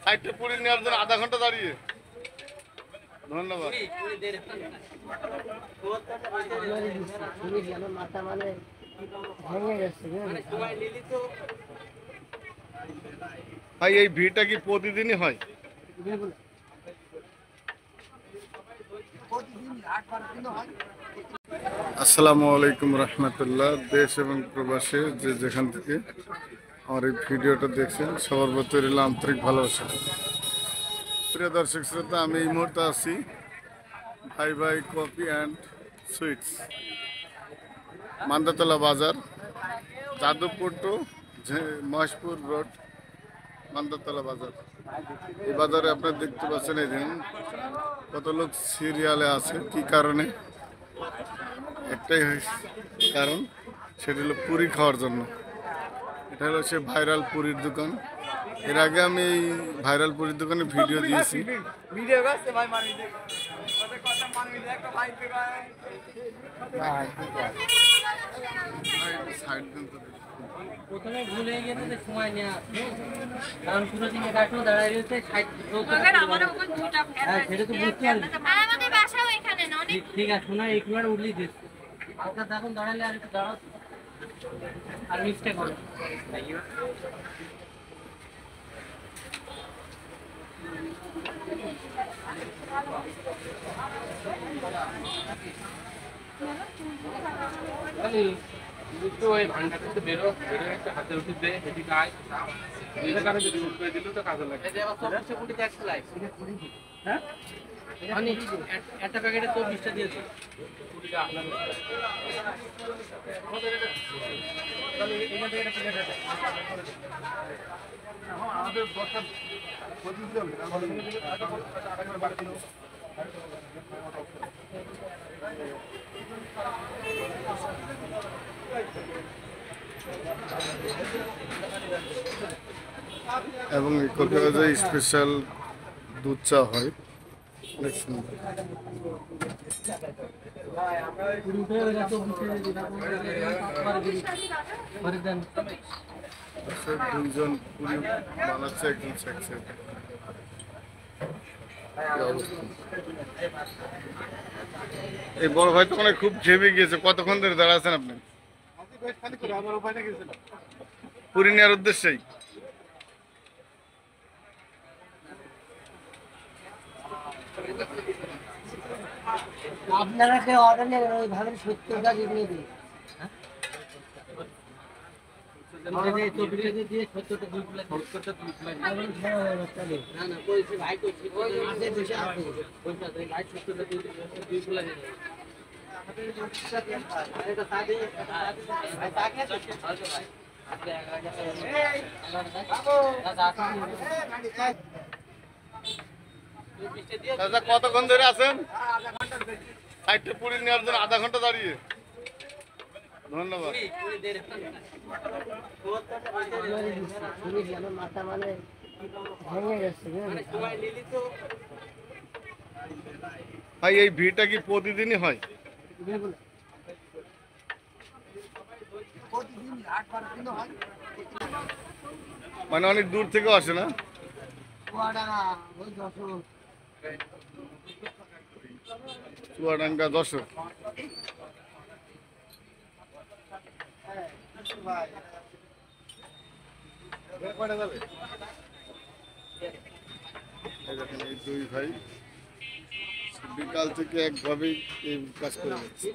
সাইডে পুরি নেওয়ার জন্য আধা ঘন্টা দাঁড়িয়ে। ধন্যবাদ। ভাই এই ভিড়টা কি প্রতিদিনই হয়? আসসালামু আলাইকুম রহমতুল্লাহ। দেশ এবং প্রবাসে যে যেখান থেকে আমার এই ভিডিওটা দেখছেন সবার প্রতি রইল আন্তরিক ভালোবাসা। প্রিয় দর্শক শ্রোতা, আমি এই মুহূর্তে আছি ভাই ভাই কফি অ্যান্ড সুইটস, মান্দাতলা বাজার, যাদবপুর টু মহেশপুর রোড, মান্দাতলা বাজার। এই বাজারে আপনারা দেখতে পাচ্ছেন এই দিন কত লোক সিরিয়ালে আছে। কি কারণে? একটাই কারণ, সেটা হলো পুরি খাওয়ার জন্য। এটা হলো সে ভাইরাল পুরীর দোকান। এর আগে আমি এই ভাইরাল পুরীর দোকানে ভিডিও দিয়েছি। প্রথমে ভুল হয়ে গেছে যে সময় নেওয়া, কারণ পুরো দিন একাঠো দাঁড়ায় রয়েছে। হ্যাঁ সেটা তো বুঝতে পারছি। ঠিক আছে, শোনা একবার উঠলেই দিচ্ছে। হালকা দেখুন দাঁড়ালে আর একটু দাঁড়াও, আর মিস্টেক হবে। ওই ভান্ডারটা বেরো বেরো, একটা হাতে ওষুধ দে, এদিকে আয়। কারণে যদি ওষুধ করে দিল তো কাজে লাগে। হ্যাঁ একটা প্যাকেটে 24টা দিয়েছে। এবং এই কক্সবাজারে স্পেশাল দুধ চা হয়, অনেক সুন্দর। দুইজন পুরি বানাচ্ছে, একজন শেখছে। এই বড় ভাই তো মানে খুব ঘেমে গিয়েছে। কতক্ষণ ধরে দাঁড়াচ্ছেন আপনি? পুরি নেওয়ার উদ্দেশ্যেই? আপনারা কেউ অর্ডার নেবেন ওই ভাবেন 70টা দিয়ে দিন। কতক্ষণ ধরে আছেন? সাইডে পুরি নেওয়ার জন্য আধা ঘন্টা দাঁড়িয়ে। ধন্যবাদ। ভাই এই ভিড়টা কি প্রতিদিনই হয়? মানে অনেক দূর থেকেও আসে না? চুয়াডাঙ্গা, যশোর। এই দুই ভাই বিকাল থেকে একভাবেই এই কাজ করে যাচ্ছে।